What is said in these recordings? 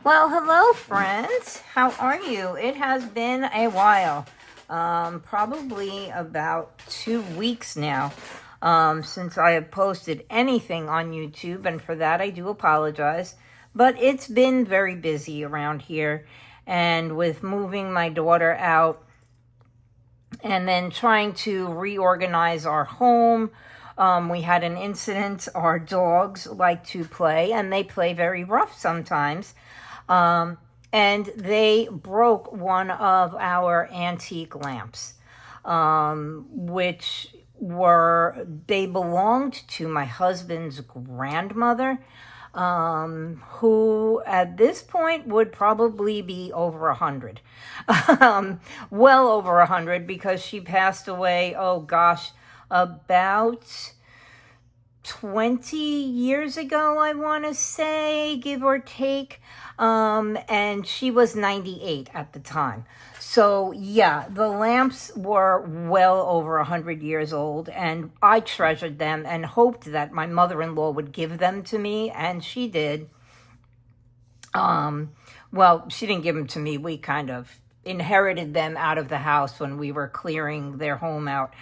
Well, hello, friends. How are you? It has been a while, probably about 2 weeks now, since I have posted anything on YouTube, and for that I do apologize. But it's been very busy around here, and with moving my daughter out and then trying to reorganize our home. We had an incident. Our dogs like to play, and they play very rough sometimes. And they broke one of our antique lamps, which they belonged to my husband's grandmother, who at this point would probably be over 100, well over 100, because she passed away, oh gosh, about 20 years ago, I want to say, give or take. And she was 98 at the time. So yeah, the lamps were well over 100 years old, and I treasured them and hoped that my mother-in-law would give them to me, and she did. Well, she didn't give them to me. We kind of inherited them out of the house when we were clearing their home out.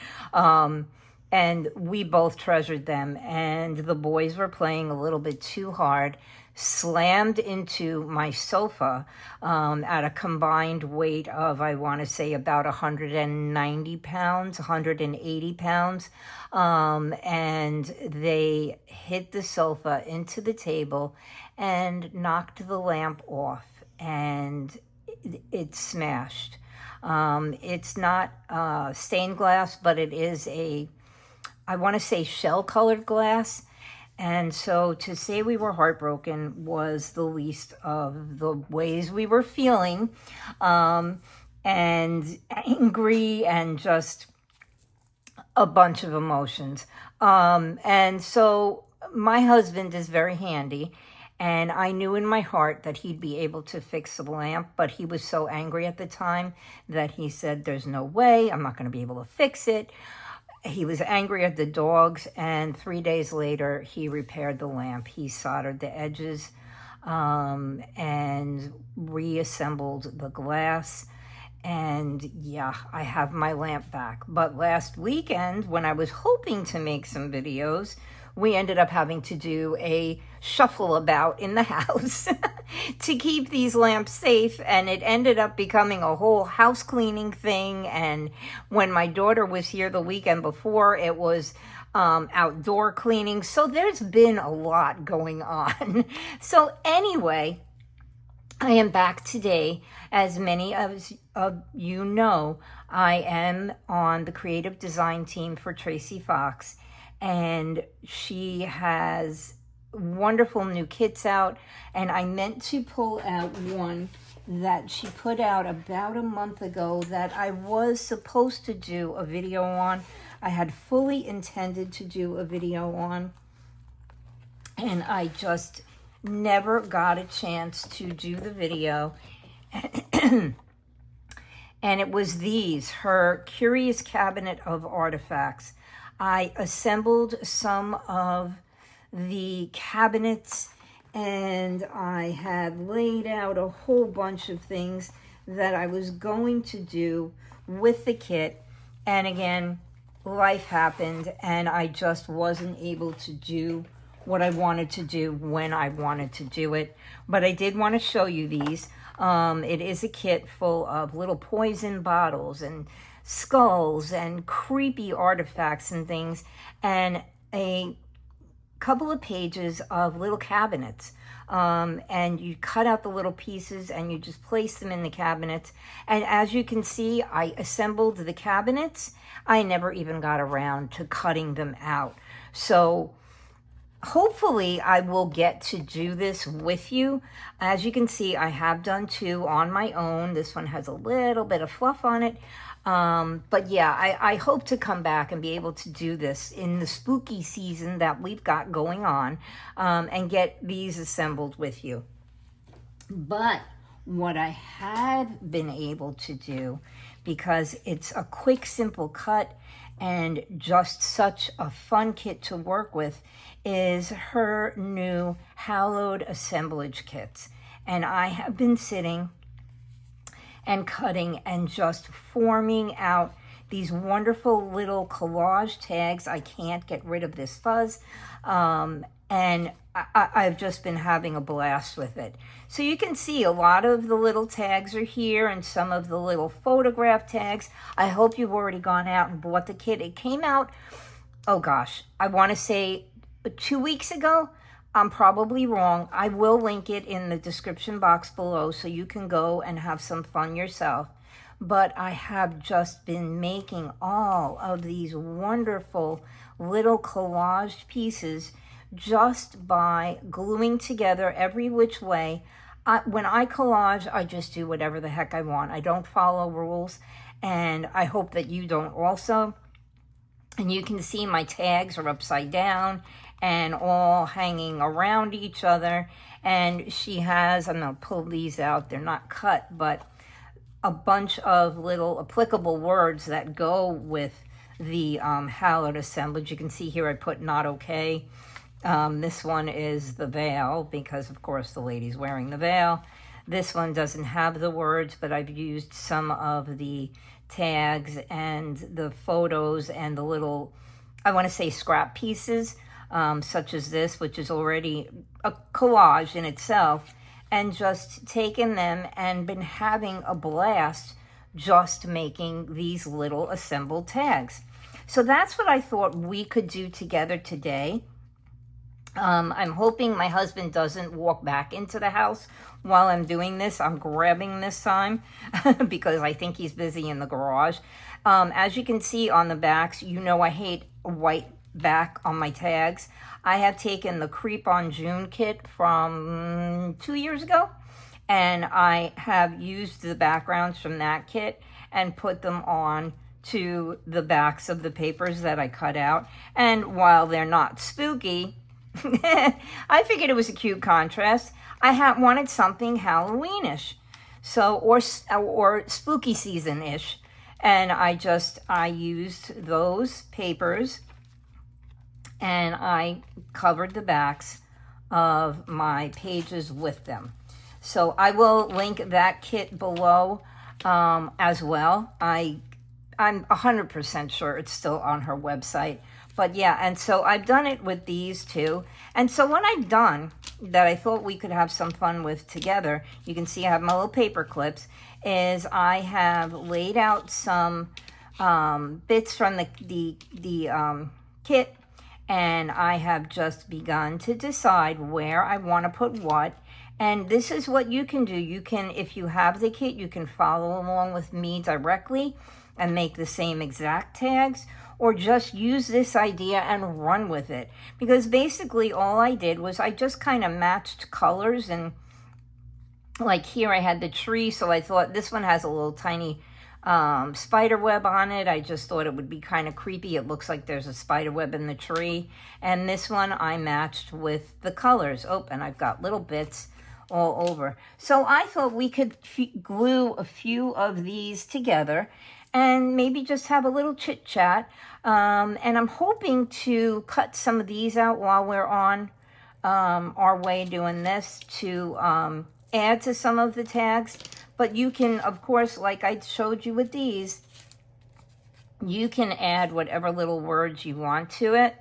And we both treasured them, and the boys were playing a little bit too hard, slammed into my sofa at a combined weight of, I want to say, about 190 pounds, 180 pounds. And they hit the sofa into the table and knocked the lamp off, and it smashed. It's not stained glass, but it is I want to say shell-colored glass. And so to say we were heartbroken was the least of the ways we were feeling, and angry, and just a bunch of emotions. And so my husband is very handy, and I knew in my heart that he'd be able to fix the lamp, but he was so angry at the time that he said, "There's no way, I'm not going to be able to fix it." He was angry at the dogs, and 3 days later, he repaired the lamp. He soldered the edges and reassembled the glass. And yeah, I have my lamp back. But last weekend, when I was hoping to make some videos, we ended up having to do a shuffle about in the house to keep these lamps safe, and it ended up becoming a whole house cleaning thing. And when my daughter was here the weekend before, it was outdoor cleaning. So there's been a lot going on. So anyway, I am back today. As many of you know, I am on the creative design team for Tracy Fox, and she has wonderful new kits out, and I meant to pull out one that she put out about a month ago that I was supposed to do a video on. I had fully intended to do a video on, and I just never got a chance to do the video. And it was her Curious Cabinet of Artifacts. I assembled some of the cabinets, and I had laid out a whole bunch of things that I was going to do with the kit. And again, life happened, and I just wasn't able to do what I wanted to do when I wanted to do it. But I did want to show you these. It is a kit full of little poison bottles and skulls and creepy artifacts and things, and a couple of pages of little cabinets. And you cut out the little pieces and you just place them in the cabinets. And as you can see, I assembled the cabinets. I never even got around to cutting them out. So hopefully I will get to do this with you. As you can see, I have done two on my own. This one has a little bit of fluff on it. But yeah, I hope to come back and be able to do this in the spooky season that we've got going on, and get these assembled with you. But what I have been able to do, because it's a quick, simple cut and just such a fun kit to work with, is her new hallowed assemblage kits. And I have been sitting and cutting and just forming out these wonderful little collage tags. I can't get rid of this fuzz. And I've just been having a blast with it. So you can see a lot of the little tags are here and some of the little photograph tags. I hope you've already gone out and bought the kit. It came out, oh gosh, I want to say 2 weeks ago. I'm probably wrong. I will link it in the description box below so you can go and have some fun yourself. But I have just been making all of these wonderful little collaged pieces just by gluing together every which way. When I collage, I just do whatever the heck I want. I don't follow rules, and I hope that you don't also. And you can see my tags are upside down and all hanging around each other. And she has, I'm going to pull these out, they're not cut, but a bunch of little applicable words that go with the hallowed assemblage. You can see here I put not okay. This one is the veil, because of course the lady's wearing the veil. This one doesn't have the words, but I've used some of the tags and the photos and the little, I want to say scrap pieces, such as this, which is already a collage in itself, and just taken them and been having a blast just making these little assembled tags. So that's what I thought we could do together today. I'm hoping my husband doesn't walk back into the house while I'm doing this. I'm grabbing this time because I think he's busy in the garage. As you can see on the backs, you know I hate white back on my tags. I have taken the Creep on June kit from 2 years ago, and I have used the backgrounds from that kit and put them on to the backs of the papers that I cut out. And while they're not spooky, I figured it was a cute contrast. I wanted something Halloweenish, so or spooky season-ish, and I used those papers and I covered the backs of my pages with them. So I will link that kit below as well. I'm 100% sure it's still on her website. But yeah, and so I've done it with these two. And so what I've done that I thought we could have some fun with together, you can see I have my little paper clips, is I have laid out some bits from the kit, and I have just begun to decide where I want to put what. And this is what you can do. You can, if you have the kit, you can follow along with me directly and make the same exact tags, or just use this idea and run with it. Because basically all I did was I just kind of matched colors, and like here I had the tree, so I thought this one has a little tiny spider web on it. I just thought it would be kind of creepy. It looks like there's a spider web in the tree. And this one I matched with the colors. Oh, and I've got little bits all over. So I thought we could glue a few of these together and maybe just have a little chit chat. And I'm hoping to cut some of these out while we're on our way doing this to add to some of the tags. But you can, of course, like I showed you with these, you can add whatever little words you want to it.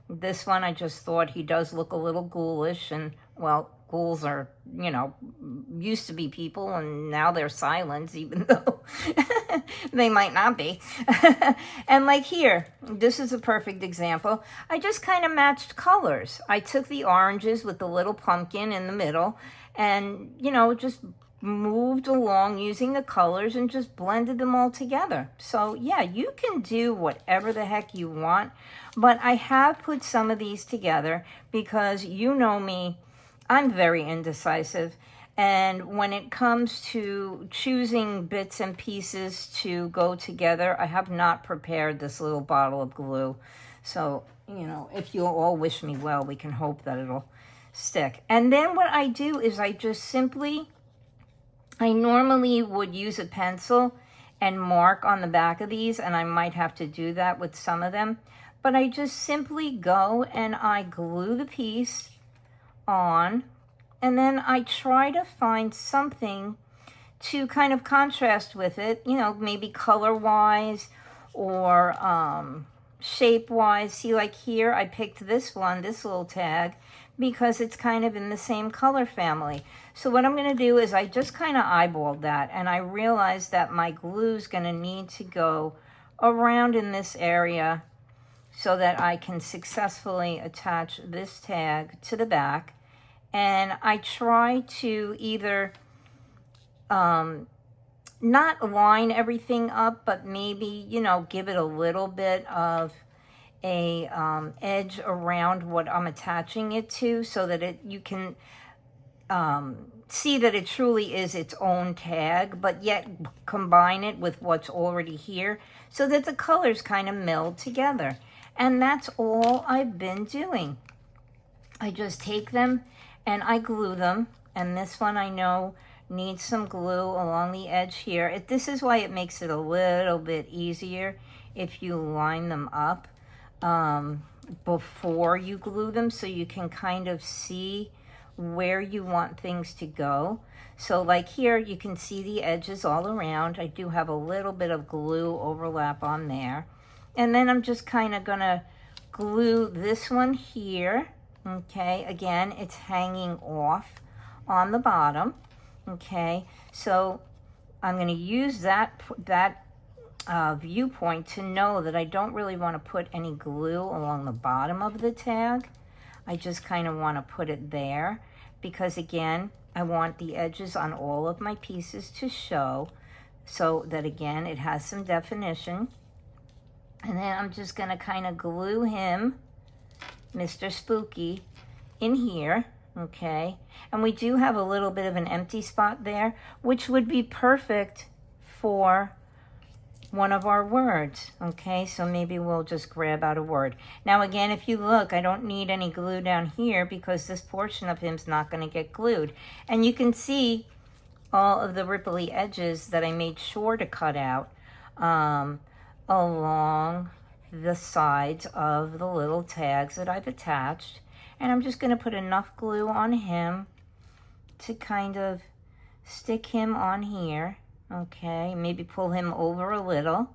This one, I just thought he does look a little ghoulish, and well, ghouls are, you know, used to be people, and now they're silents, even though they might not be. And like here, this is a perfect example. I just kind of matched colors. I took the oranges with the little pumpkin in the middle and, you know, just moved along using the colors and just blended them all together. So yeah, you can do whatever the heck you want, but I have put some of these together because you know me, I'm very indecisive, and when it comes to choosing bits and pieces to go together, I have not prepared this little bottle of glue. So, you know, if you all wish me well, we can hope that it'll stick. And then what I do is I just simply, I normally would use a pencil and mark on the back of these, and I might have to do that with some of them, but I just simply go and I glue the piece on And then I try to find something to kind of contrast with it, you know, maybe color-wise or shape-wise. See, like here, I picked this one, this little tag, because it's kind of in the same color family. So what I'm going to do is I just kind of eyeballed that, and I realized that my glue is going to need to go around in this area so that I can successfully attach this tag to the back. And I try to either not line everything up, but maybe, you know, give it a little bit of a edge around what I'm attaching it to, so that you can see that it truly is its own tag, but yet combine it with what's already here so that the colors kind of meld together. And that's all I've been doing. I just take them and I glue them. And this one I know needs some glue along the edge here. This is why it makes it a little bit easier if you line them up before you glue them, so you can kind of see where you want things to go. So like here, you can see the edges all around. I do have a little bit of glue overlap on there. And then I'm just kind of gonna glue this one here. Okay, again, it's hanging off on the bottom. Okay, so I'm gonna use that viewpoint to know that I don't really want to put any glue along the bottom of the tag. I just kind of want to put it there because, again, I want the edges on all of my pieces to show so that, again, it has some definition. And then I'm just going to kind of glue him, Mr. Spooky, in here, okay? And we do have a little bit of an empty spot there, which would be perfect for one of our words. Okay, so maybe we'll just grab out a word. Now again, if you look, I don't need any glue down here because this portion of him's not going to get glued. And you can see all of the ripply edges that I made sure to cut out along the sides of the little tags that I've attached. And I'm just going to put enough glue on him to kind of stick him on here. Okay, maybe pull him over a little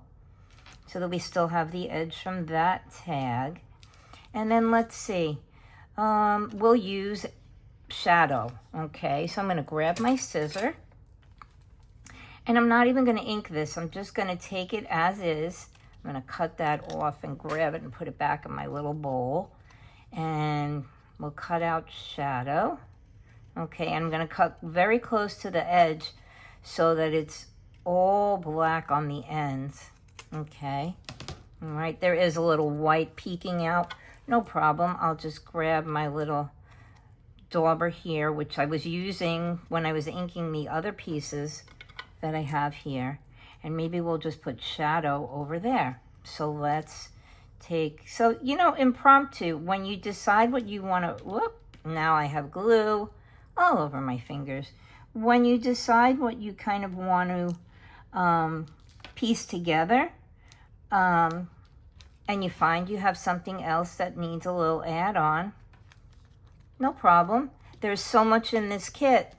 so that we still have the edge from that tag. And then let's see, we'll use shadow. Okay, so I'm going to grab my scissor, and I'm not even going to ink this. I'm just going to take it as is. I'm going to cut that off and grab it and put it back in my little bowl. And we'll cut out shadow. Okay, I'm going to cut very close to the edge so that it's all black on the ends. Okay, all right, there is a little white peeking out. No problem, I'll just grab my little dauber here, which I was using when I was inking the other pieces that I have here. And maybe we'll just put shadow over there. So let's take, so, you know, impromptu, when you decide what you want to, whoop, now I have glue all over my fingers. When you decide what you kind of want to piece together, and you find you have something else that needs a little add-on, no problem. There's so much in this kit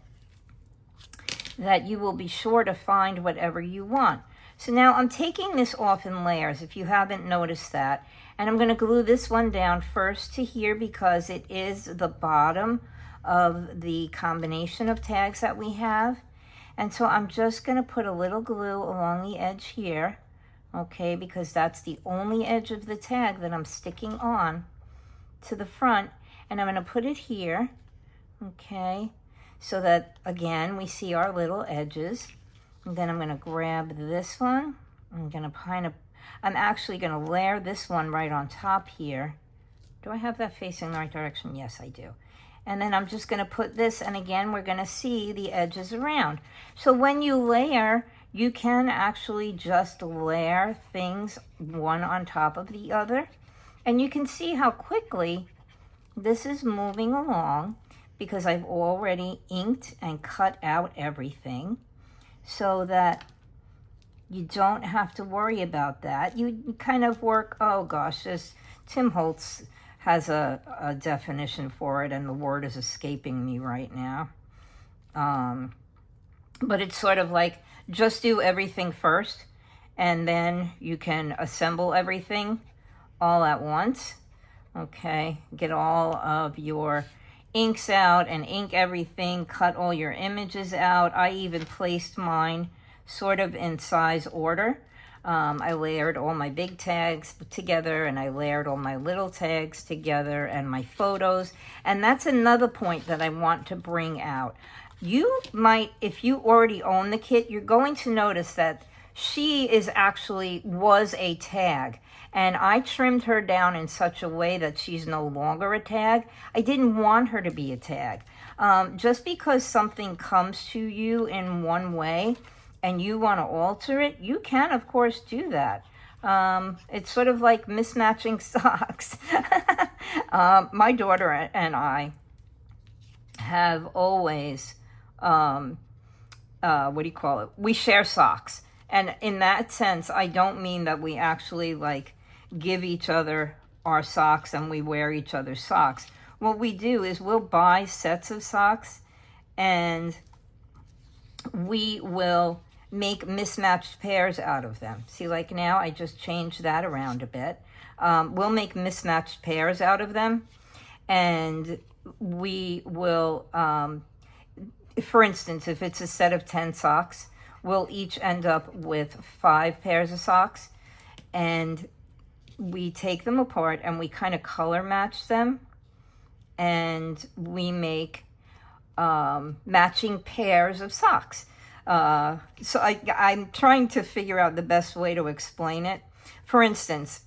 that you will be sure to find whatever you want. So now I'm taking this off in layers, if you haven't noticed that, and I'm going to glue this one down first to here because it is the bottom of the combination of tags that we have. And so I'm just going to put a little glue along the edge here, okay, because that's the only edge of the tag that I'm sticking on to the front. And I'm going to put it here, okay, so that, again, we see our little edges. And then I'm going to grab this one. I'm actually going to layer this one right on top here. Do I have that facing the right direction? Yes, I do. And then I'm just going to put this, and again, we're going to see the edges around. So when you layer, you can actually just layer things one on top of the other. And you can see how quickly this is moving along because I've already inked and cut out everything so that you don't have to worry about that. You kind of work, oh gosh, this Tim Holtz has a definition for it, and the word is escaping me right now. But it's sort of like, just do everything first, and then you can assemble everything all at once. Okay, get all of your inks out and ink everything, cut all your images out. I even placed mine sort of in size order. I layered all my big tags together, and I layered all my little tags together, and my photos. And that's another point that I want to bring out. You might, if you already own the kit, you're going to notice that she was a tag. And I trimmed her down in such a way that she's no longer a tag. I didn't want her to be a tag. Just because something comes to you in one way and you want to alter it, you can, of course, do that. It's sort of like mismatching socks. My daughter and I have always, we share socks. And in that sense, I don't mean that we actually like give each other our socks and we wear each other's socks. What we do is we'll buy sets of socks, and we will make mismatched pairs out of them. See, like now I just changed that around a bit. We'll make mismatched pairs out of them, and we will, for instance, if it's a set of 10 socks, we'll each end up with 5 pairs of socks, and we take them apart and we kind of color match them, and we make matching pairs of socks. So I'm trying to figure out the best way to explain it. For instance,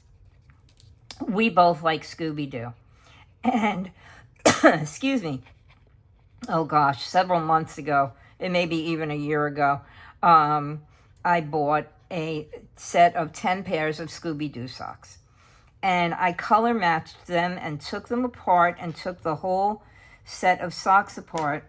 we both like Scooby-Doo, and excuse me, oh gosh, several months ago, it may be even a year ago, I bought a set of 10 pairs of Scooby-Doo socks, and I color matched them and took them apart and took the whole set of socks apart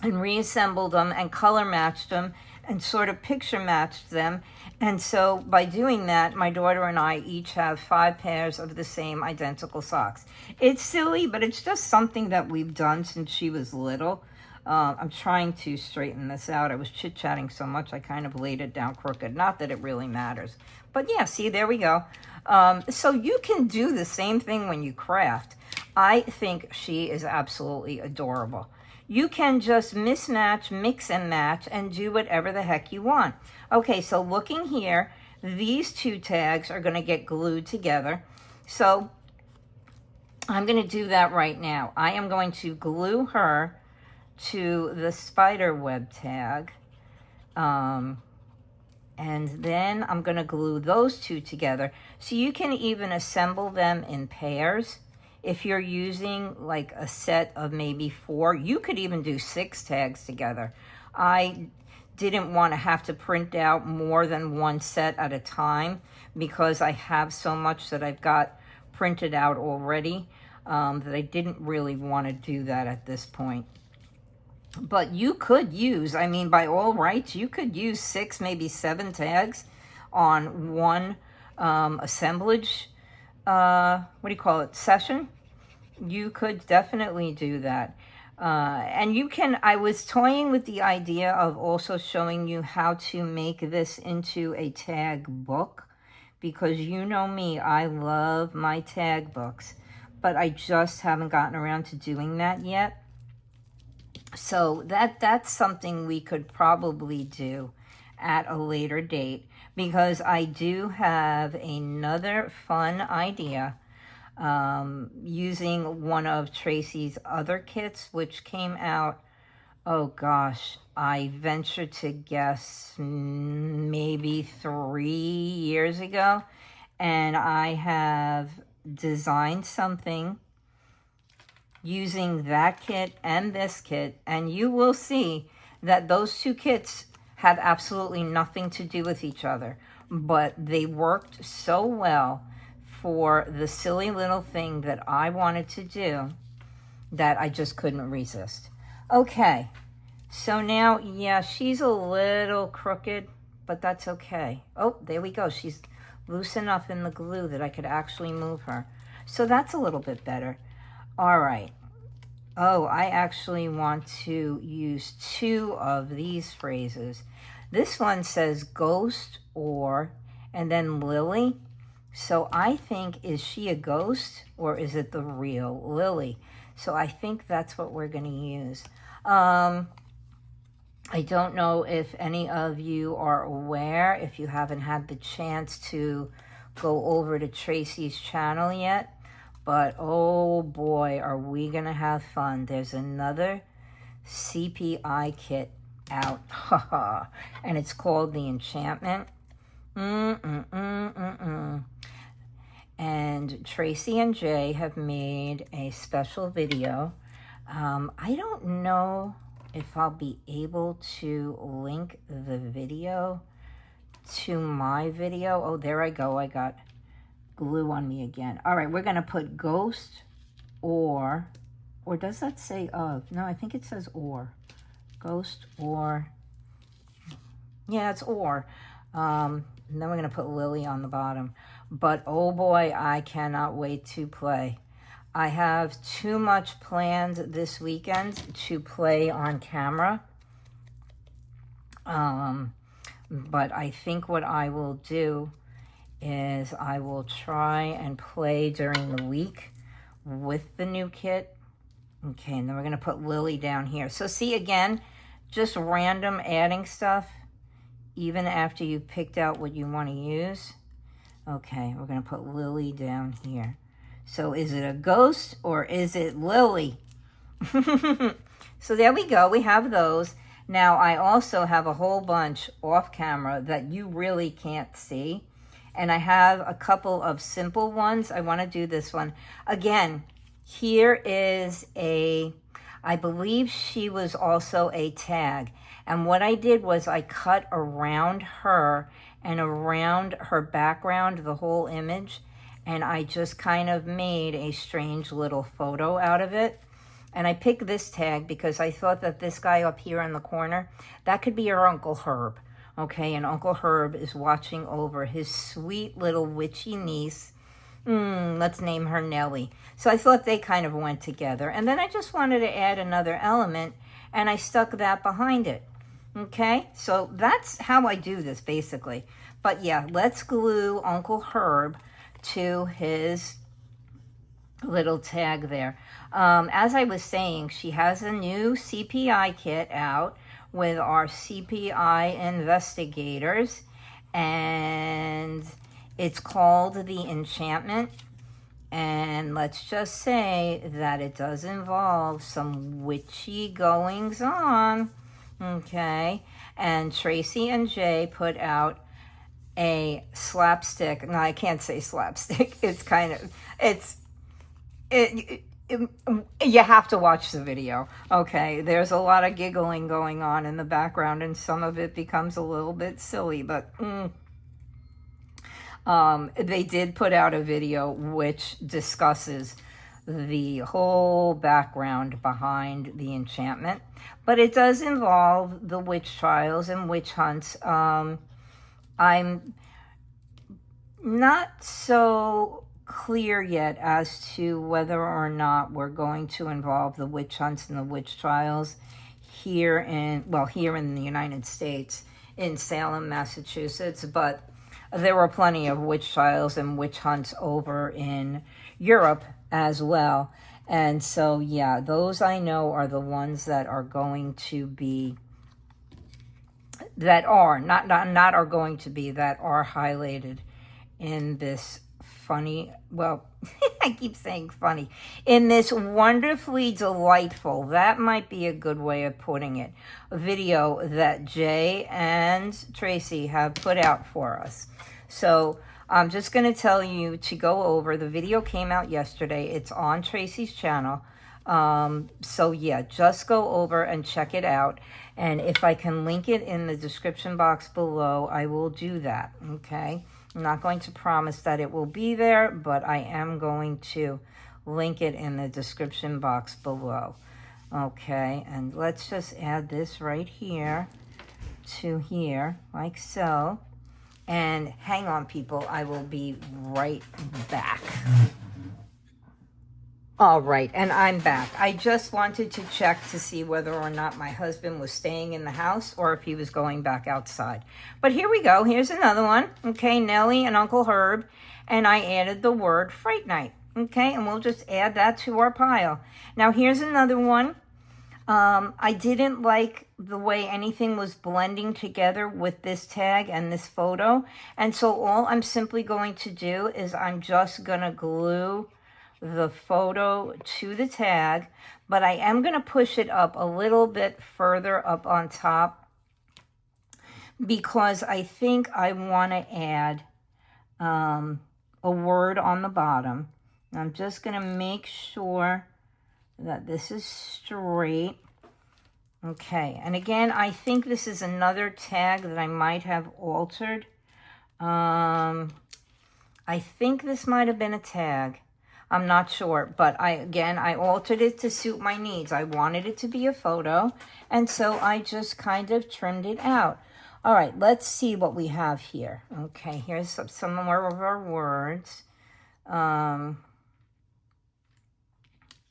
and reassembled them and color matched them and sort of picture matched them. And so by doing that, my daughter and I each have 5 pairs of the same identical socks. It's silly, but it's just something that we've done since she was little. I'm trying to straighten this out. I was chit-chatting so much, I kind of laid it down crooked. Not that it really matters. But yeah, see, there we go. So you can do the same thing when you craft. I think she is absolutely adorable. You can just mismatch, mix and match, and do whatever the heck you want. Okay, so looking here, these 2 tags are going to get glued together. So I'm going to do that right now. I am going to glue her to the spider web tag, and then I'm going to glue those 2 together. So you can even assemble them in pairs. If you're using like a set of maybe 4, you could even do 6 tags together. I didn't want to have to print out more than 1 set at a time because I have so much that I've got printed out already, that I didn't really want to do that at this point. But you could use, I mean, by all rights, you could use 6, maybe 7 tags on one assemblage, session. You could definitely do that. And you can, I was toying with the idea of also showing you how to make this into a tag book, because you know me, I love my tag books, but I just haven't gotten around to doing that yet. So that's something we could probably do at a later date, because I do have another fun idea using one of Tracy's other kits, which came out, oh gosh, I venture to guess maybe 3 years ago. And I have designed something using that kit and this kit, and you will see that those 2 kits have absolutely nothing to do with each other, but they worked so well for the silly little thing that I wanted to do that I just couldn't resist. Okay, so now, yeah, she's a little crooked, but that's okay. Oh, there we go. She's loose enough in the glue that I could actually move her. So that's a little bit better. All right. Oh, I actually want to use 2 of these phrases. This one says ghost or, and then Lily. So I think, is she a ghost or is it the real Lily? So I think that's what we're going to use. I don't know if any of you are aware, if you haven't had the chance to go over to Tracy's channel yet. But oh boy, are we going to have fun. There's another CPI kit out. And it's called The Enchantment. And Tracy and Jay have made a special video. I don't know if I'll be able to link the video to my video. Oh, there I go. I got glue on me again. All right, we're going to put ghost or does that say of? No, I think it says or. Ghost or, yeah, it's or. And then we're going to put Lily on the bottom. But oh boy, I cannot wait to play. I have too much planned this weekend to play on camera. But I think what I will do is I will try and play during the week with the new kit. Okay, and then we're going to put Lily down here. So see, again, just random adding stuff, even after you've picked out what you want to use. Okay, we're going to put Lily down here. So is it a ghost or is it Lily? So there we go. We have those. Now, I also have a whole bunch off camera that you really can't see. And I have a couple of simple ones. I want to do this one. Again, here is I believe she was also a tag. And what I did was I cut around her and around her background, the whole image. And I just kind of made a strange little photo out of it. And I picked this tag because I thought that this guy up here in the corner, that could be your Uncle Herb. Okay, and Uncle Herb is watching over his sweet little witchy niece. Let's name her Nellie. So I thought they kind of went together. And then I just wanted to add another element, and I stuck that behind it. Okay, so that's how I do this, basically. But yeah, let's glue Uncle Herb to his little tag there. As I was saying, she has a new CPI kit out with our CPI investigators, and it's called The Enchantment. And let's just say that it does involve some witchy goings on. Okay, and Tracy and Jay put out a slapstick. No, I can't say slapstick. It's kind of, you have to watch the video. Okay, there's a lot of giggling going on in the background, and some of it becomes a little bit silly, but they did put out a video which discusses the whole background behind the enchantment, but it does involve the witch trials and witch hunts. I'm not so clear yet as to whether or not we're going to involve the witch hunts and the witch trials here in the United States, in Salem, Massachusetts, but there were plenty of witch trials and witch hunts over in Europe as well. And so, yeah, those I know are the ones that are going to be, that are highlighted in this funny, well, I keep saying funny, in this wonderfully delightful, that might be a good way of putting it, a video that Jay and Tracy have put out for us. So I'm just going to tell you to go over. The video came out yesterday. It's on Tracy's channel. So yeah, just go over and check it out. And if I can link it in the description box below, I will do that. Okay. I'm not going to promise that it will be there, but I am going to link it in the description box below. Okay. And let's just add this right here to here, like so. And hang on, people, I will be right back. All right, and I'm back. I just wanted to check to see whether or not my husband was staying in the house or if he was going back outside. But here we go. Here's another one. Okay, Nellie and Uncle Herb. And I added the word Fright Night. Okay, and we'll just add that to our pile. Now, here's another one. I didn't like the way anything was blending together with this tag and this photo. And so all I'm simply going to do is I'm just going to glue the photo to the tag, but I am going to push it up a little bit further up on top because I think I want to add a word on the bottom. I'm just going to make sure that this is straight. Okay, and again, I think this is another tag that I might have altered. I think this might have been a tag. I'm not sure, but I altered it to suit my needs. I wanted it to be a photo, and so I just kind of trimmed it out. All right, let's see what we have here. Okay, here's some more of our words. Oh,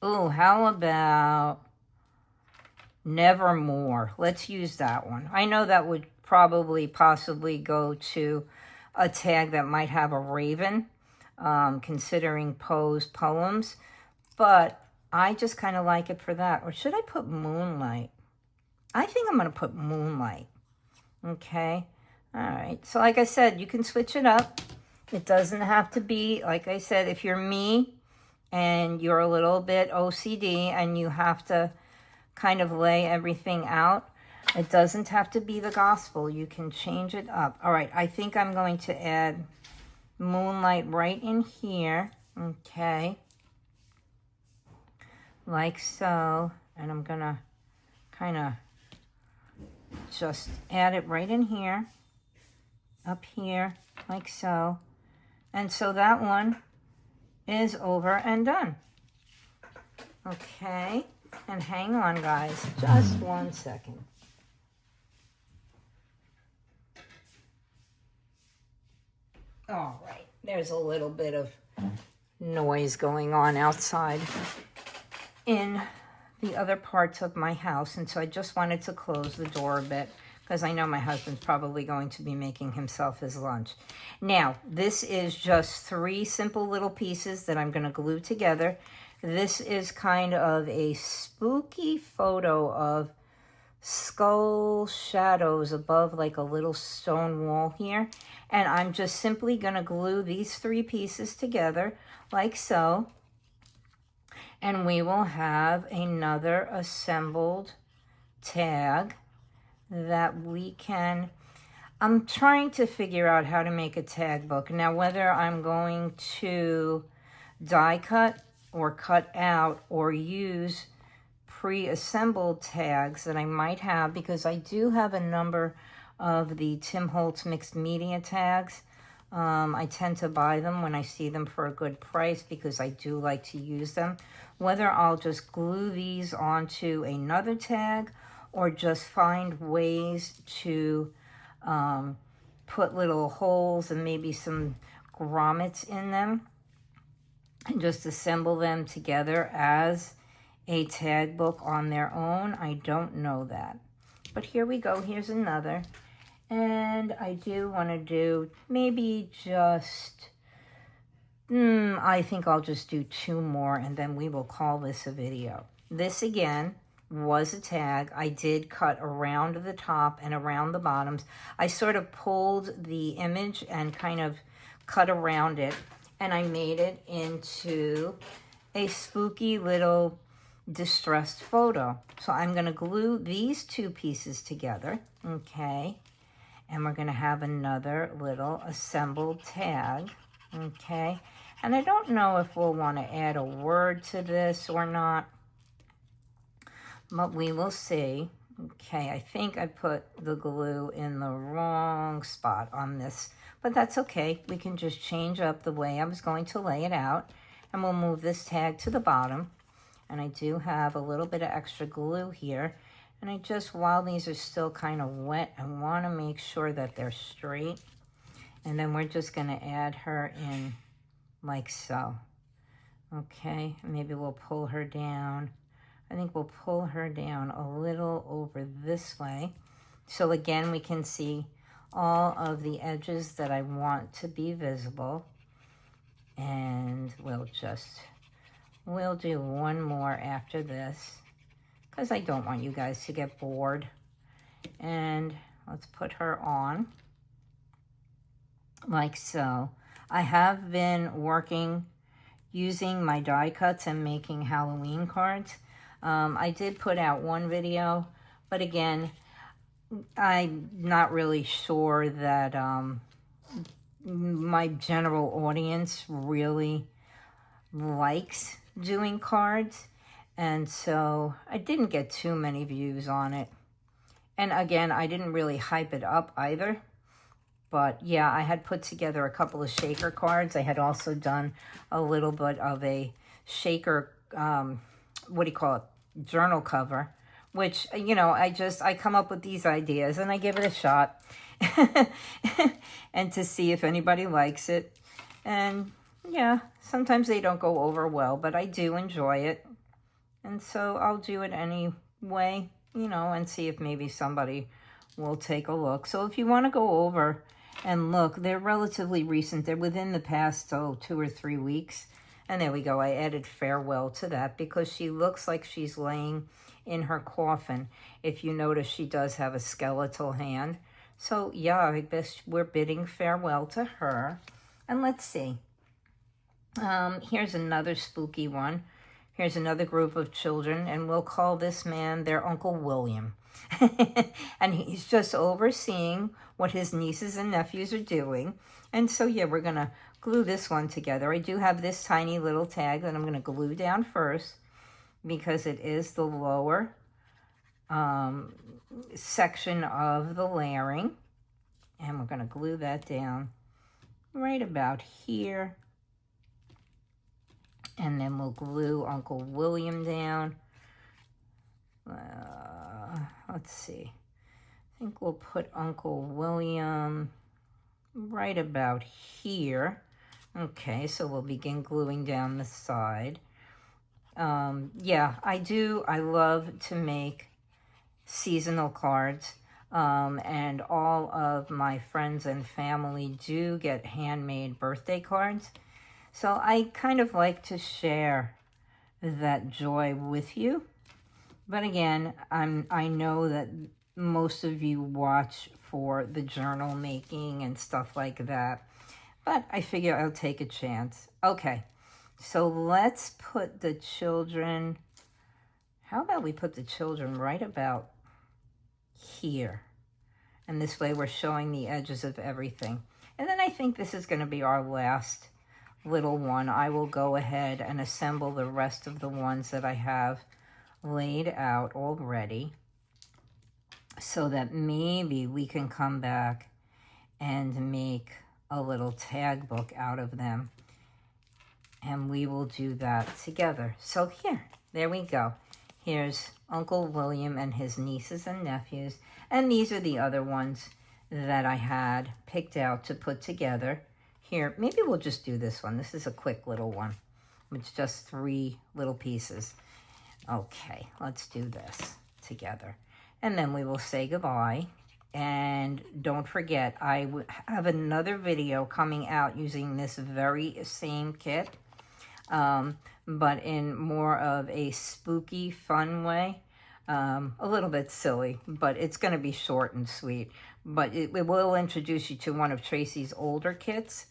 how about nevermore? Let's use that one. I know that would probably possibly go to a tag that might have a raven. Considering Poe's poems, but I just kind of like it for that. Or should I put moonlight? I think I'm going to put moonlight. Okay. All right. So like I said, you can switch it up. It doesn't have to be, like I said, if you're me and you're a little bit OCD and you have to kind of lay everything out, it doesn't have to be the gospel. You can change it up. All right. I think I'm going to add moonlight right in here, okay, like so, and I'm gonna kind of just add it right in here, up here, like so, and so that one is over and done. Okay, and hang on guys, just 1 second. All right, there's a little bit of noise going on outside in the other parts of my house, and so I just wanted to close the door a bit because I know my husband's probably going to be making himself his lunch. Now, this is just 3 simple little pieces that I'm going to glue together. This is kind of a spooky photo of skull shadows above like a little stone wall here, and I'm just simply going to glue these 3 pieces together like so, and we will have another assembled tag that we can. I'm trying to figure out how to make a tag book now, whether I'm going to die cut or cut out or use pre-assembled tags that I might have, because I do have a number of the Tim Holtz mixed media tags. I tend to buy them when I see them for a good price because I do like to use them. Whether I'll just glue these onto another tag or just find ways to put little holes and maybe some grommets in them and just assemble them together as a tag book on their own. I don't know that. But here we go. Here's another. And I do want to do maybe just, I think I'll just do 2 more and then we will call this a video. This again was a tag. I did cut around the top and around the bottoms. I sort of pulled the image and kind of cut around it, and I made it into a spooky little distressed photo. So I'm going to glue these 2 pieces together, okay, and we're going to have another little assembled tag, okay, and I don't know if we'll want to add a word to this or not, but we will see. Okay, I think I put the glue in the wrong spot on this, but that's okay. We can just change up the way I was going to lay it out, and we'll move this tag to the bottom. And I do have a little bit of extra glue here, and I just, while these are still kind of wet, I want to make sure that they're straight. And then we're just going to add her in like so. Okay, maybe we'll pull her down. I think we'll pull her down a little over this way. So again, we can see all of the edges that I want to be visible. And we'll do one more after this, because I don't want you guys to get bored. And let's put her on like so. I have been working using my die cuts and making Halloween cards. I did put out one video, but again, I'm not really sure that my general audience really likes doing cards, and so I didn't get too many views on it. And again, I didn't really hype it up either. But yeah, I had put together a couple of shaker cards. I had also done a little bit of a shaker, what do you call it, journal cover, which, you know, I come up with these ideas and I give it a shot and to see if anybody likes it. And yeah, sometimes they don't go over well, but I do enjoy it. And so I'll do it anyway, you know, and see if maybe somebody will take a look. So if you want to go over and look, they're relatively recent. They're within the past, 2 or 3 weeks. And there we go. I added farewell to that because she looks like she's laying in her coffin. If you notice, she does have a skeletal hand. So yeah, I guess we're bidding farewell to her. And let's see. Here's another spooky one. Here's another group of children, and we'll call this man their Uncle William. And he's just overseeing what his nieces and nephews are doing. And so, yeah, we're going to glue this one together. I do have this tiny little tag that I'm going to glue down first because it is the lower section of the layering. And we're going to glue that down right about here. And then we'll glue Uncle William down. Let's see. I think we'll put Uncle William right about here. Okay, so we'll begin gluing down the side. Yeah, I love to make seasonal cards. And all of my friends and family do get handmade birthday cards. So I kind of like to share that joy with you. But again, I know that most of you watch for the journal making and stuff like that. But I figure I'll take a chance. Okay, so let's put the children, how about we put the children right about here? And this way we're showing the edges of everything. And then I think this is going to be our last little one. I will go ahead and assemble the rest of the ones that I have laid out already so that maybe we can come back and make a little tag book out of them, and we will do that together. So there we go. Here's Uncle William and his nieces and nephews, and these are the other ones that I had picked out to put together. Here, maybe we'll just do this one. This is a quick little one. It's just 3 little pieces. Okay, let's do this together. And then we will say goodbye. And don't forget, I have another video coming out using this very same kit, but in more of a spooky, fun way. A little bit silly, but it's going to be short and sweet. But it will introduce you to one of Tracy's older kits.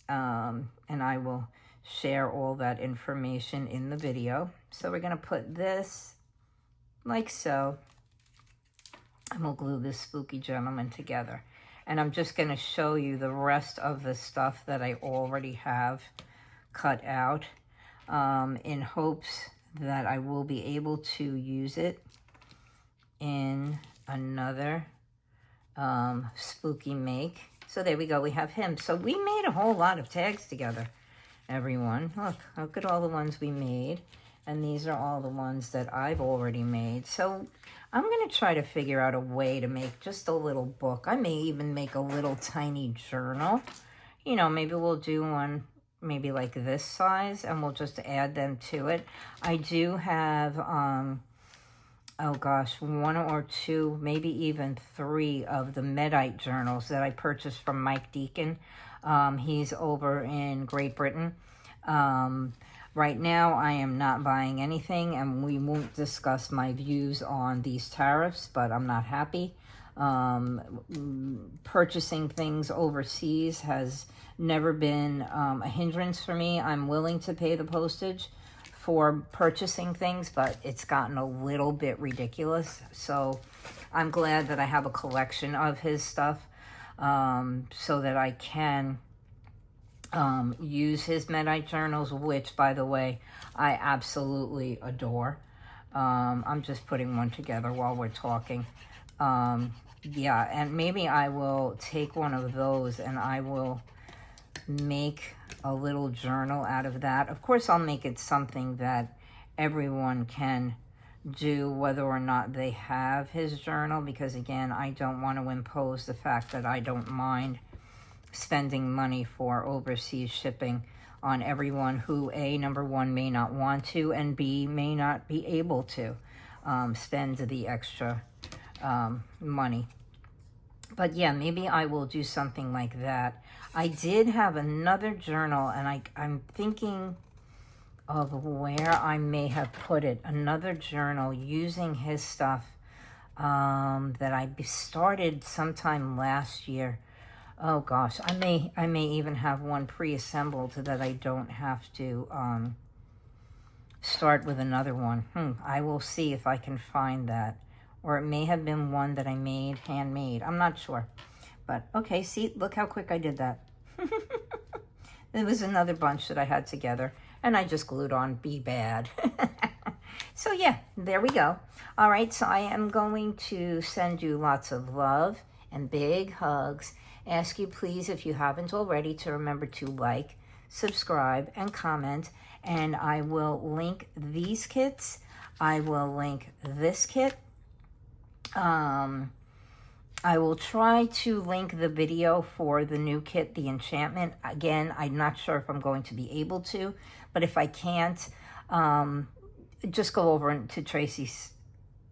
And I will share all that information in the video. So we're going to put this like so. And we'll glue this spooky gentleman together. And I'm just going to show you the rest of the stuff that I already have cut out in hopes that I will be able to use it in another spooky make. So there we go. We have him. So we made a whole lot of tags together, everyone. Look at all the ones we made. And these are all the ones that I've already made. So I'm going to try to figure out a way to make just a little book. I may even make a little tiny journal. You know, maybe we'll do one maybe like this size, and we'll just add them to it. I do have, oh gosh, 1 or 2, maybe even 3 of the Medite journals that I purchased from Mike Deacon. He's over in Great Britain. Right now, I am not buying anything, and we won't discuss my views on these tariffs, but I'm not happy. Purchasing things overseas has never been a hindrance for me. I'm willing to pay the postage for purchasing things, but it's gotten a little bit ridiculous. So I'm glad that I have a collection of his stuff, so that I can use his Medite journals, which, by the way, I absolutely adore. I'm just putting one together while we're talking. Yeah, and maybe I will take one of those and I will make a little journal out of that. Of course, I'll make it something that everyone can do, whether or not they have his journal, because again, I don't want to impose the fact that I don't mind spending money for overseas shipping on everyone who, A, number one, may not want to, and B, may not be able to spend the extra money. But yeah, maybe I will do something like that. I did have another journal, and I'm thinking of where I may have put it. Another journal using his stuff that I started sometime last year. Oh gosh, I may even have one pre-assembled that I don't have to start with another one. I will see if I can find that. Or it may have been one that I made, handmade. I'm not sure. But, okay, see, look how quick I did that. It was another bunch that I had together, and I just glued on Be Bad. So, yeah, there we go. All right, so I am going to send you lots of love and big hugs. Ask you, please, if you haven't already, to remember to like, subscribe, and comment. And I will link these kits. I will link this kit. I will try to link the video for the new kit, the enchantment. Again, I'm not sure if I'm going to be able to, but if I can't, just go over to Tracy's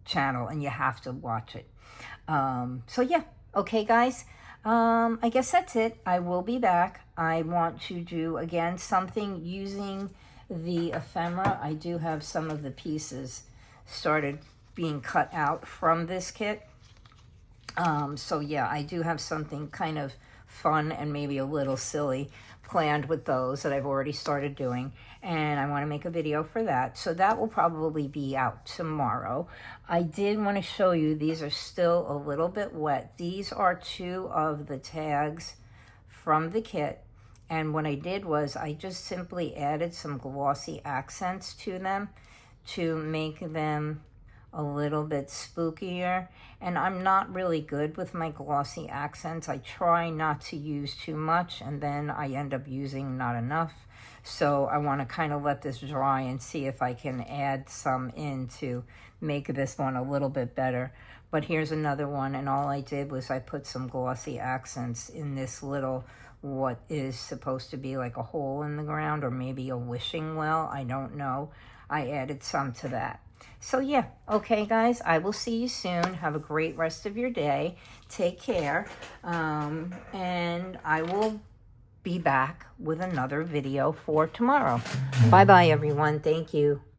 channel and you have to watch it. So yeah, okay guys, I guess that's it. I will be back. I want to do, again, something using the ephemera. I do have some of the pieces started being cut out from this kit. So yeah, I do have something kind of fun and maybe a little silly planned with those that I've already started doing, and I want to make a video for that. So that will probably be out tomorrow. I did want to show you, these are still a little bit wet. These are 2 of the tags from the kit, and what I did was I just simply added some glossy accents to them to make them a little bit spookier. And I'm not really good with my glossy accents. I try not to use too much, and then I end up using not enough. So I want to kind of let this dry and see if I can add some in to make this one a little bit better. But here's another one, and all I did was I put some glossy accents in this little, what is supposed to be like a hole in the ground, or maybe a wishing well, I don't know. I added some to that. So yeah, okay guys, I will see you soon. Have a great rest of your day. Take care. And I will be back with another video for tomorrow. Bye-bye, everyone. Thank you.